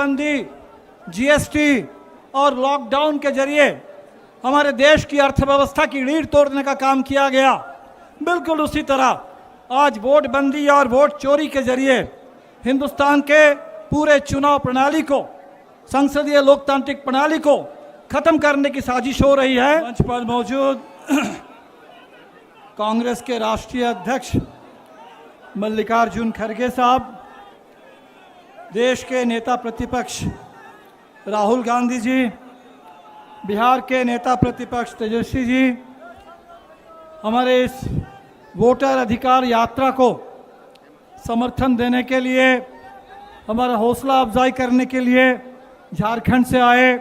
नोटबंदी, जीएसटी और लॉकडाउन के जरिए हमारे देश की अर्थव्यवस्था की रीढ़ तोड़ने का काम किया गया, बिल्कुल उसी तरह आज वोट बंदी और वोट चोरी के जरिए हिंदुस्तान के पूरे चुनाव प्रणाली को, संसदीय लोकतांत्रिक प्रणाली को खत्म करने की साजिश हो रही है। मंच पर मौजूद कांग्रेस के राष्ट्रीय अध्यक्ष मल्लिकार्जुन खड़गे साहब, देश के नेता प्रतिपक्ष राहुल गांधी जी, बिहार के नेता प्रतिपक्ष तेजस्वी जी, हमारे इस वोटर अधिकार यात्रा को समर्थन देने के लिए, हमारा हौसला अफजाई करने के लिए झारखंड से आए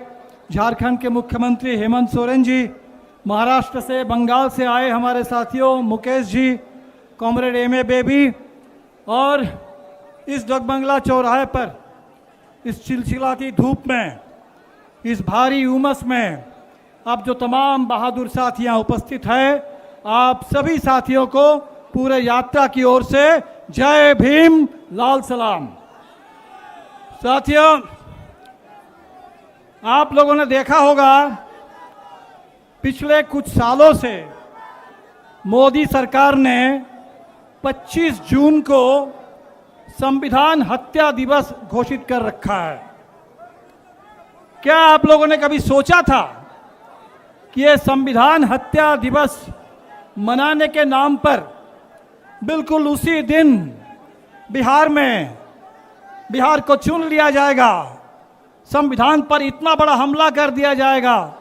झारखंड के मुख्यमंत्री हेमंत सोरेन जी, महाराष्ट्र से, बंगाल से आए हमारे साथियों Mukesh ji, comrade MA. Baby, और इस डगबंगला चौराहे पर इस चिलचिलाती धूप में, इस भारी उमस में आप जो तमाम बहादुर साथी यहाँ उपस्थित हैं, आप सभी साथियों को पूरे यात्रा की ओर से जय भीम, लाल सलाम। साथियों, आप लोगों ने देखा होगा पिछले कुछ सालों से मोदी सरकार ने 25 जून को संविधान हत्या दिवस घोषित कर रखा है। क्या आप लोगों ने कभी सोचा था कि ये संविधान हत्या दिवस मनाने के नाम पर बिल्कुल उसी दिन बिहार को चुन लिया जाएगा, संविधान पर इतना बड़ा हमला कर दिया जाएगा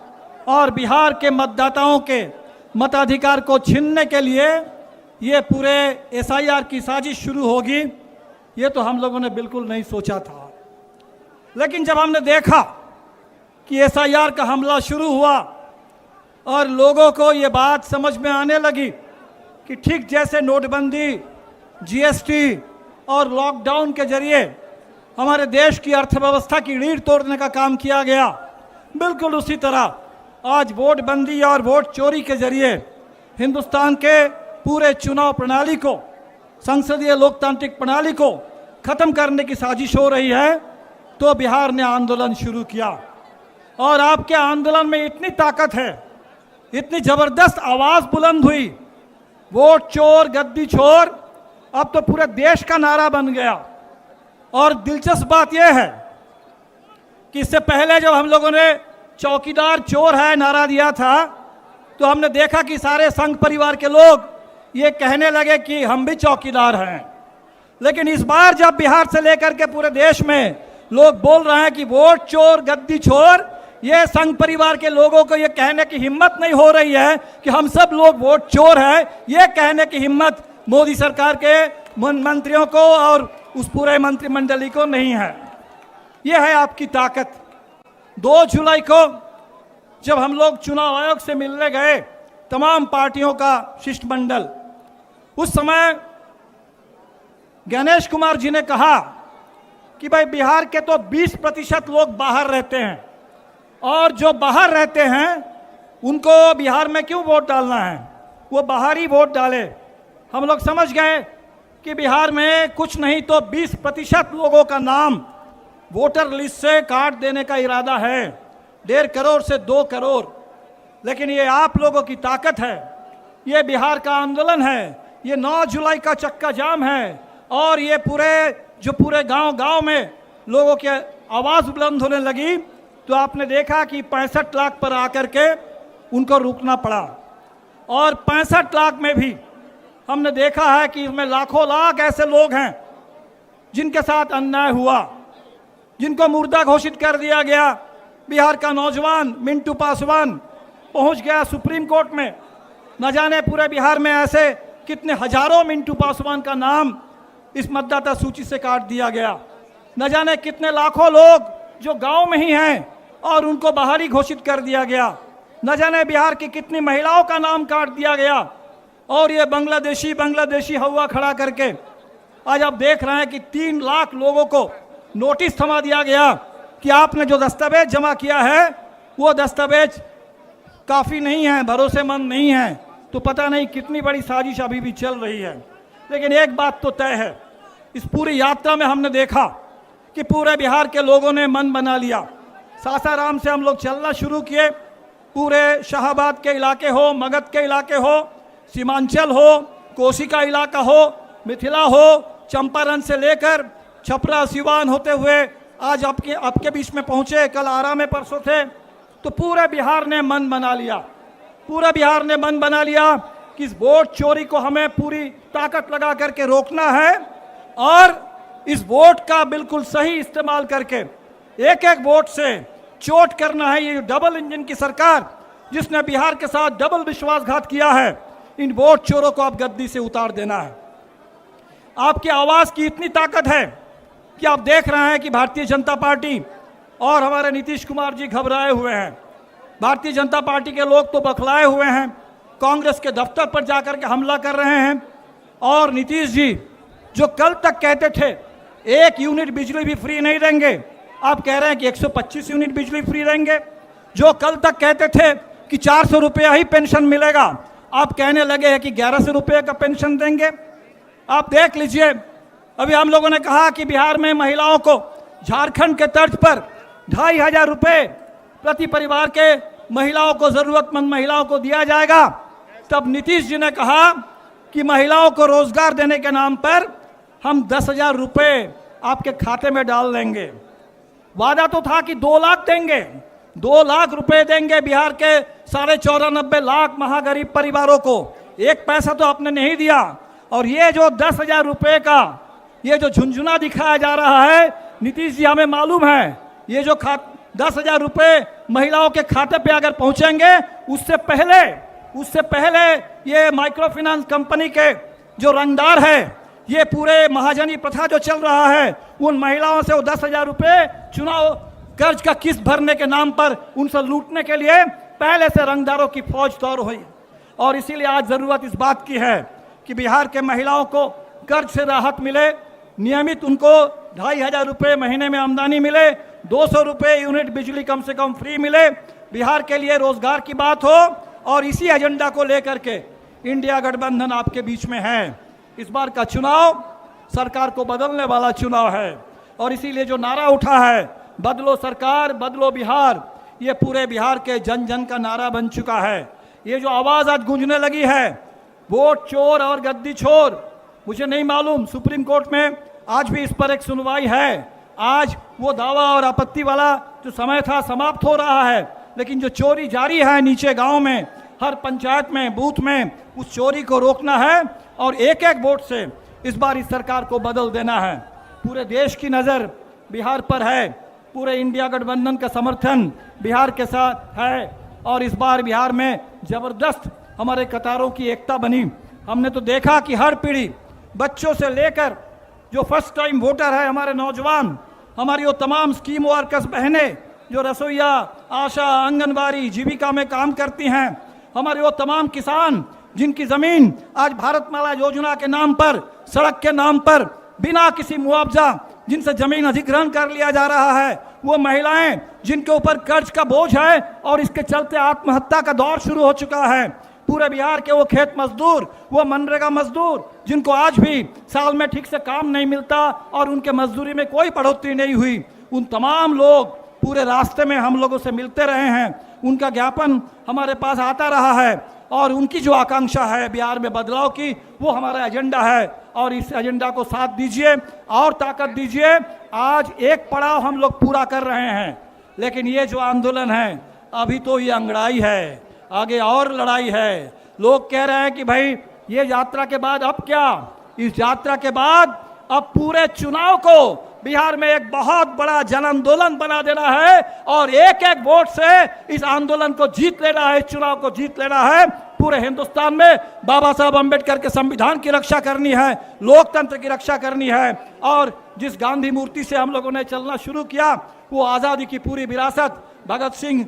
और बिहार के मतदाताओं के मताधिकार को छीनने के लिए ये पूरे एसआईआर की साजिश शुरू होगी? ये तो हम लोगों ने बिल्कुल नहीं सोचा था। लेकिन जब हमने देखा कि एसआईआर का हमला शुरू हुआ और लोगों को ये बात समझ में आने लगी कि ठीक जैसे नोटबंदी, जीएसटी और लॉकडाउन के जरिए हमारे देश की अर्थव्यवस्था की रीढ़ तोड़ने का काम किया गया, बिल्कुल उसी तरह आज वोट बंदी और वोट चोरी के जरिए हिंदुस्तान के पूरे चुनाव प्रणाली को, संसदीय लोकतांत्रिक प्रणाली को खत्म करने की साजिश हो रही है। तो बिहार ने आंदोलन शुरू किया और आपके आंदोलन में इतनी ताकत है, इतनी जबरदस्त आवाज बुलंद हुई, वोट चोर गद्दी छोर अब तो पूरे देश का नारा बन गया। और दिलचस्प बात यह है कि इससे पहले जब हम लोगों ने चौकीदार चोर है नारा दिया था तो हमने देखा कि सारे संघ परिवार के लोग ये कहने लगे कि हम भी चौकीदार हैं। लेकिन इस बार जब बिहार से लेकर के पूरे देश में लोग बोल रहे हैं कि वोट चोर गद्दी छोर, ये संघ परिवार के लोगों को ये कहने की हिम्मत नहीं हो रही है कि हम सब लोग वोट चोर हैं। ये कहने की हिम्मत मोदी सरकार के मंत्रियों को और उस पूरे मंत्रिमंडली को नहीं है। ये है आपकी ताकत। 2 जुलाई को जब हम लोग चुनाव आयोग से मिलने गए, तमाम पार्टियों का शिष्टमंडल, उस समय गणेश कुमार जी ने कहा कि भाई बिहार के तो 20% लोग बाहर रहते हैं और जो बाहर रहते हैं उनको बिहार में क्यों वोट डालना है, वो बाहर ही वोट डाले। हम लोग समझ गए कि बिहार में कुछ नहीं तो 20% लोगों का नाम वोटर लिस्ट से काट देने का इरादा है, 1.5 करोड़ से 2 करोड़। लेकिन ये आप लोगों की ताकत है, ये बिहार का आंदोलन है, ये 9 जुलाई का चक्का जाम है और ये पूरे गांव में लोगों की आवाज़ बुलंद होने लगी। तो आपने देखा कि 65 लाख पर आकर के उनको रुकना पड़ा और 65 लाख में भी हमने देखा है कि इसमें लाखों लाख ऐसे लोग हैं जिनके साथ अन्याय हुआ, जिनको मुर्दा घोषित कर दिया गया। बिहार का नौजवान मिंटू पासवान पहुंच गया सुप्रीम कोर्ट में। न जाने पूरे बिहार में ऐसे कितने हजारों मिंटू पासवान का नाम इस मतदाता सूची से काट दिया गया। न जाने कितने लाखों लोग जो गांव में ही हैं और उनको बाहर ही घोषित कर दिया गया। न जाने बिहार की कितनी महिलाओं का नाम काट दिया गया। और ये बांग्लादेशी हवा खड़ा करके आज आप देख रहे हैं कि 3 लाख लोगों को नोटिस थमा दिया गया कि आपने जो दस्तावेज जमा किया है वो दस्तावेज काफ़ी नहीं है, भरोसेमंद नहीं है। तो पता नहीं कितनी बड़ी साजिश अभी भी चल रही है। लेकिन एक बात तो तय है, इस पूरी यात्रा में हमने देखा कि पूरे बिहार के लोगों ने मन बना लिया। सासाराम से हम लोग चलना शुरू किए, पूरे शाहाबाद के इलाके हो, मगध के इलाके हो, सीमांचल हो, कोसी का इलाका हो, मिथिला हो, चंपारण से लेकर छपरा सिवान होते हुए आज आपके बीच में पहुंचे, कल आरा में परसों थे। तो पूरे बिहार ने मन बना लिया, पूरे बिहार ने मन बना लिया कि इस वोट चोरी को हमें पूरी ताकत लगा करके रोकना है और इस वोट का बिल्कुल सही इस्तेमाल करके एक एक वोट से चोट करना है। ये डबल इंजन की सरकार जिसने बिहार के साथ डबल विश्वासघात किया है, इन वोट चोरों को आप गद्दी से उतार देना है। आपकी आवाज की इतनी ताकत है कि आप देख रहे हैं कि भारतीय जनता पार्टी और हमारे नीतीश कुमार जी घबराए हुए हैं। भारतीय जनता पार्टी के लोग तो बखलाए हुए हैं, कांग्रेस के दफ्तर पर जाकर के हमला कर रहे हैं। और नीतीश जी जो कल तक कहते थे 1 यूनिट बिजली भी फ्री नहीं देंगे, आप कह रहे हैं कि 125 यूनिट बिजली फ्री देंगे। जो कल तक कहते थे कि 400 रुपया ही पेंशन मिलेगा, आप कहने लगे हैं कि 1100 रुपये का पेंशन देंगे। आप देख लीजिए, अभी हम लोगों ने कहा कि बिहार में महिलाओं को झारखंड के तर्ज पर 2500 रुपये प्रति परिवार के महिलाओं को, जरूरतमंद महिलाओं को दिया जाएगा। तब नीतीश जी ने कहा कि महिलाओं को रोजगार देने के नाम पर हम 10,000 रुपये आपके खाते में डाल देंगे। वादा तो था कि 2 लाख देंगे, 2 लाख रुपए देंगे बिहार के 94.5 लाख महागरीब परिवारों को। 1 पैसा तो आपने नहीं दिया। और ये जो 10,000 रुपये का ये जो झुंझुना दिखाया जा रहा है, नीतीश जी हमें मालूम है, ये जो 10,000 रुपये महिलाओं के खाते पे अगर पहुंचेंगे, उससे पहले ये माइक्रो फाइनेंस कंपनी के जो रंगदार है, ये पूरे महाजनी प्रथा जो चल रहा है, उन महिलाओं से वो 10,000 रुपये चुनाव कर्ज का किस्त भरने के नाम पर उनसे लूटने के लिए पहले से रंगदारों की फौज तैयार हुई। और इसीलिए आज जरूरत इस बात की है कि बिहार के महिलाओं को कर्ज से राहत मिले, नियमित उनको 2,500 रुपये महीने में आमदनी मिले, 200 रुपये यूनिट बिजली कम से कम फ्री मिले, बिहार के लिए रोजगार की बात हो। और इसी एजेंडा को लेकर के इंडिया गठबंधन आपके बीच में है। इस बार का चुनाव सरकार को बदलने वाला चुनाव है और इसीलिए जो नारा उठा है, बदलो सरकार बदलो बिहार, ये पूरे बिहार के जन जन का नारा बन चुका है। ये जो आवाज़ आज गूंजने लगी है, वोट चोर और गद्दी छोर, मुझे नहीं मालूम सुप्रीम कोर्ट में आज भी इस पर एक सुनवाई है। आज वो दावा और आपत्ति वाला जो समय था समाप्त हो रहा है, लेकिन जो चोरी जारी है नीचे गांव में, हर पंचायत में, बूथ में, उस चोरी को रोकना है और एक एक वोट से इस बार इस सरकार को बदल देना है। पूरे देश की नज़र बिहार पर है, पूरे इंडिया गठबंधन का समर्थन बिहार के साथ है और इस बार बिहार में ज़बरदस्त हमारे कतारों की एकता बनी। हमने तो देखा कि हर पीढ़ी, बच्चों से लेकर जो फर्स्ट टाइम वोटर है, हमारे नौजवान, हमारी वो तमाम स्कीम वर्कर्स बहनें जो रसोईया, आशा, आंगनबाड़ी, जीविका में काम करती हैं, हमारे वो तमाम किसान जिनकी ज़मीन आज भारतमाला योजना के नाम पर, सड़क के नाम पर बिना किसी मुआवजा जिनसे ज़मीन अधिग्रहण कर लिया जा रहा है, वो महिलाएं जिनके ऊपर कर्ज का बोझ है और इसके चलते आत्महत्या का दौर शुरू हो चुका है, पूरे बिहार के वो खेत मजदूर, वो मनरेगा मजदूर जिनको आज भी साल में ठीक से काम नहीं मिलता और उनके मजदूरी में कोई बढ़ोतरी नहीं हुई, उन तमाम लोग पूरे रास्ते में हम लोगों से मिलते रहे हैं। उनका ज्ञापन हमारे पास आता रहा है और उनकी जो आकांक्षा है बिहार में बदलाव की, वो हमारा एजेंडा है और इस एजेंडा को साथ दीजिए और ताकत दीजिए। आज एक पड़ाव हम लोग पूरा कर रहे हैं, लेकिन ये जो आंदोलन है अभी तो ये अंगड़ाई है, आगे और लड़ाई है। लोग कह रहे हैं कि भाई ये यात्रा के बाद अब क्या, इस यात्रा के बाद अब पूरे चुनाव को बिहार में एक बहुत बड़ा जन आंदोलन बना देना है और एक एक वोट से इस आंदोलन को जीत लेना है, इस चुनाव को जीत लेना है। पूरे हिंदुस्तान में बाबा साहब अम्बेडकर के संविधान की रक्षा करनी है, लोकतंत्र की रक्षा करनी है और जिस गांधी मूर्ति से हम लोगों ने चलना शुरू किया, वो आज़ादी की पूरी विरासत भगत सिंह,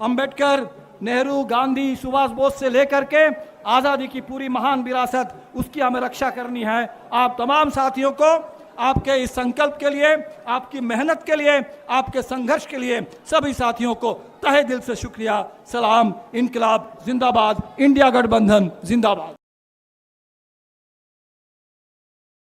अम्बेडकर, नेहरू, गांधी, सुभाष बोस से लेकर के आज़ादी की पूरी महान विरासत, उसकी हमें रक्षा करनी है। आप तमाम साथियों को आपके इस संकल्प के लिए, आपकी मेहनत के लिए, आपके संघर्ष के लिए सभी साथियों को तहे दिल से शुक्रिया। सलाम, इनकलाब जिंदाबाद, इंडिया गठबंधन जिंदाबाद।